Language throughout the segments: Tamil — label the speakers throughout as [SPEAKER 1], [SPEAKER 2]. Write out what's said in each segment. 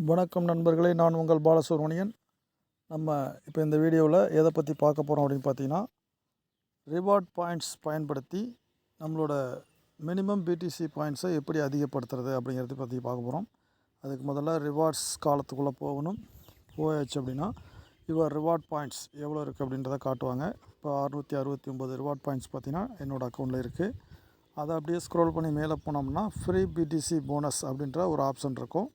[SPEAKER 1] வணக்கம் நண்பர்களே, நான் உங்கள் பாலசுப்ரமணியன். நம்ம இப்போ இந்த வீடியோவில் எதை பற்றி பார்க்க போகிறோம் அப்படின்னு பார்த்தீங்கன்னா, ரிவார்ட் பாயிண்ட்ஸ் பயன்படுத்தி நம்மளோட மினிமம் பிடிசி பாயிண்ட்ஸை எப்படி அதிகப்படுத்துறது அப்படிங்கிறத பற்றி பார்க்க போகிறோம். அதுக்கு முதல்ல ரிவார்ட்ஸ் காலத்துக்குள்ளே போயாச்சு அப்படின்னா யுவர் ரிவார்ட் பாயிண்ட்ஸ் எவ்வளோ இருக்குது அப்படின்றத காட்டுவாங்க. இப்போ 669 ரிவார்ட் பாயிண்ட்ஸ் பார்த்திங்கன்னா என்னோடய அக்கௌண்ட்டில் இருக்குது. அதை அப்படியே ஸ்க்ரோல் பண்ணி மேலே போனோம்னா ஃப்ரீ பிடிசி போனஸ் அப்படின்ற ஒரு ஆப்ஷன் இருக்கும்.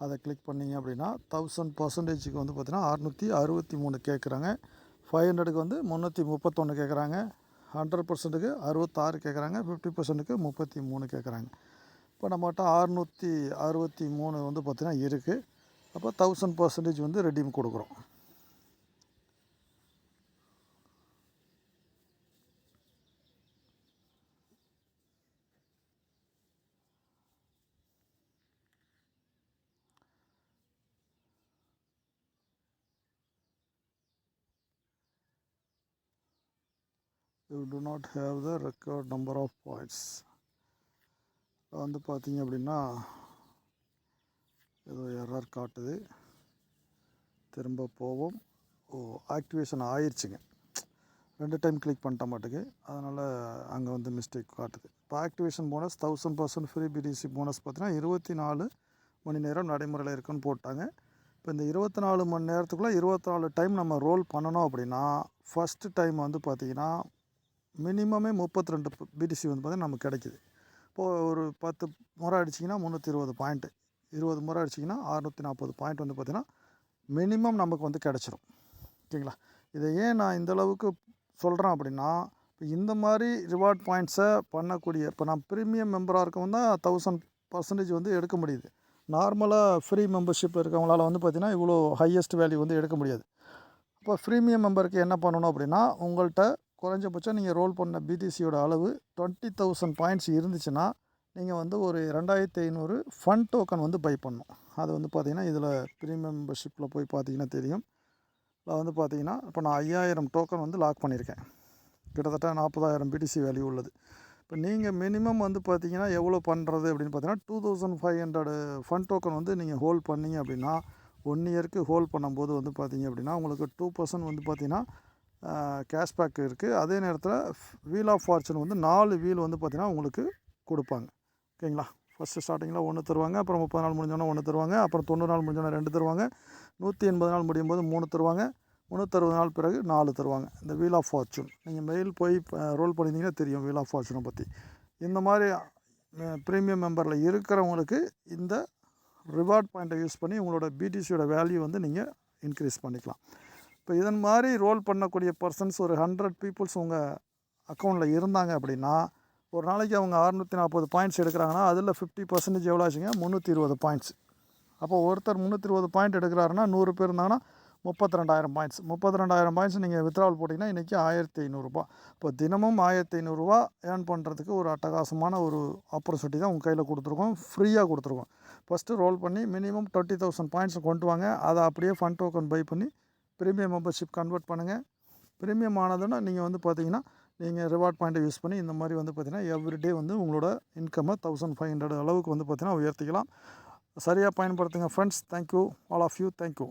[SPEAKER 1] அதை கிளிக் பண்ணிங்க அப்படின்னா 1000% வந்து பார்த்திங்கன்னா 663 கேட்குறாங்க. 500க்கு வந்து 331 கேட்குறாங்க. 100%க்கு 66 கேட்குறாங்க. 50%க்கு 33 கேட்குறாங்க. இப்போ நம்மகிட்ட 663 வந்து பார்த்திங்கன்னா இருக்குது. அப்போ 1000% வந்து ரெடீம் கொடுக்குறோம். You do not have the record number of points. வந்து பார்த்தீங்க அப்படின்னா ஏதோ எரர் காட்டுது. திரும்ப போவோம். ஆக்டிவேஷன் ஆயிடுச்சுங்க. 2 டைம் கிளிக் பண்ணிட்ட மாட்டுக்கு, அதனால் அங்கே வந்து மிஸ்டேக் காட்டுது. இப்போ activation bonus 1000% free BTC bonus பார்த்தீங்கன்னா 24 மணி நேரம் நடைமுறையில் இருக்குன்னு போட்டாங்க. இப்போ இந்த 24 மணி நேரத்துக்குள்ளே 24 டைம் நம்ம ரோல் பண்ணணும் அப்படின்னா, ஃபஸ்ட்டு டைம் வந்து பார்த்திங்கன்னா மினிமமே 32 பிடிசி வந்து பார்த்திங்கன்னா நமக்கு கிடைக்கிது. இப்போது ஒரு 10 முறை அடிச்சிங்கன்னா 320 பாயிண்ட்டு, 20 முறை அடிச்சிங்கன்னா 640 பாயிண்ட் வந்து பார்த்திங்கன்னா மினிமம் நமக்கு வந்து கிடச்சிரும். ஓகேங்களா? இதை ஏன் நான் இந்தளவுக்கு சொல்கிறேன் அப்படின்னா, இப்போ இந்த மாதிரி ரிவார்ட் பாயிண்ட்ஸை பண்ணக்கூடிய, இப்போ நான் ப்ரீமியம் மெம்பராக இருக்கவங்க தான் 1000% வந்து எடுக்க முடியுது. நார்மலாக ஃப்ரீ மெம்பர்ஷிப் இருக்கவங்களால் வந்து பார்த்திங்கன்னா இவ்வளோ ஹையஸ்ட் வேல்யூ வந்து எடுக்க முடியாது. இப்போ ப்ரீமியம் மெம்பருக்கு என்ன பண்ணணும் அப்படின்னா, உங்கள்கிட்ட குறைஞ்சபட்சம் நீங்கள் ரோல் பண்ண பிடிசியோட அளவு 20,000 பாயிண்ட்ஸ் இருந்துச்சுன்னா நீங்கள் வந்து ஒரு 2500 ஃபண்ட் டோக்கன் வந்து பை பண்ணணும். அது வந்து பார்த்திங்கன்னா இதில் ப்ரீமியம் மெம்பர்ஷிப்பில் போய் பார்த்திங்கன்னா தெரியும். இதில் வந்து பார்த்திங்கன்னா இப்போ நான் 5000 டோக்கன் வந்து லாக் பண்ணியிருக்கேன். கிட்டத்தட்ட 40,000 பிடிசி வேல்யூ உள்ளது. இப்போ நீங்கள் மினிமம் வந்து பார்த்திங்கன்னா எவ்வளோ பண்ணுறது அப்படின்னு பார்த்தீங்கன்னா 2500 ஃபண்ட் டோக்கன் வந்து நீங்கள் ஹோல்ட் பண்ணிங்க அப்படின்னா 1 இயருக்கு ஹோல்ட் பண்ணும்போது வந்து பார்த்திங்க அப்படின்னா உங்களுக்கு 2% வந்து பார்த்திங்கன்னா கேஷ்பேக் இருக்குது. அதே நேரத்தில் வீல் ஆஃப் ஃபார்ச்சூன் வந்து 4 வீல் வந்து பார்த்திங்கன்னா உங்களுக்கு கொடுப்பாங்க. ஓகேங்களா? ஃபஸ்ட்டு ஸ்டார்டிங்கில் 1 தருவாங்க, அப்புறம் 30 நாள் முடிஞ்சோன்னா 1 தருவாங்க, அப்புறம் 90 நாள் முடிஞ்சோன்னா 2 தருவாங்க, 180 நாள் முடியும் போது 3 தருவாங்க, 360 நாள் பிறகு 4 தருவாங்க. இந்த வீல் ஆஃப் ஃபார்ச்சூன் நீங்கள் மெயில் போய் ரோல் பண்ணியிருந்தீங்கன்னா தெரியும் வீல் ஆஃப் ஃபார்ச்சூனை பற்றி. இந்த மாதிரி ப்ரீமியம் மெம்பரில் இருக்கிறவங்களுக்கு இந்த ரிவார்ட் பாயிண்ட்டை யூஸ் பண்ணி உங்களோட பிடிசியோட வேல்யூ வந்து நீங்கள் இன்க்ரீஸ் பண்ணிக்கலாம். இப்போ இதன் மாதிரி ரோல் பண்ணக்கூடிய பர்சன்ஸ் ஒரு 100 பீப்புள்ஸ் உங்கள் அக்கௌண்ட்டில் இருந்தாங்க அப்படின்னா, ஒரு நாளைக்கு அவங்க 640 பாயிண்ட்ஸ் எடுக்கிறாங்கன்னா அதில் 50% எவ்வளோ ஆச்சுங்க? 320 பாயிண்ட்ஸ். அப்போ ஒருத்தர் 320 பாயிண்ட் எடுக்கிறாருன்னா 100 பேர் இருந்தாங்கன்னா 32,000 பாயிண்ட்ஸ். 32,000 பாயிண்ட்ஸ் நீங்கள் வித்ட்ராவல் போட்டிங்கன்னா இன்றைக்கி 1500 இப்போ தினமும் 1500 ஏர்ன் பண்ணுறதுக்கு ஒரு அட்டகாசமான ஒரு ஆப்பர்ச்சுனிட்டி தான் உங்கள் கையில் கொடுத்துருக்கோம். ஃப்ரீயாக கொடுத்துருக்கோம். ஃபஸ்ட்டு ரோல் பண்ணி மினிமம் 20,000 பாயிண்ட்ஸ் கொண்டு வாங்க. அதை அப்படியே ஃபண்ட் டோக்கன் பை பண்ணி ப்ரீமியம் மெம்பர்ஷிப் கன்வெர்ட் பண்ணுங்கள். ப்ரீமியம் ஆனதுன்னா நீங்கள் வந்து பார்த்தீங்கன்னா நீங்கள் ரிவார்ட் பாயிண்ட்டை யூஸ் பண்ணி இந்த மாதிரி வந்து பார்த்திங்கன்னா எவ்ரிடே வந்து உங்களோட இன்கம்மை 1500 அளவுக்கு வந்து பார்த்திங்கன்னா உயர்த்திக்கலாம். சரியாக பயன்படுத்துங்க friends. Thank you all of you. Thank you.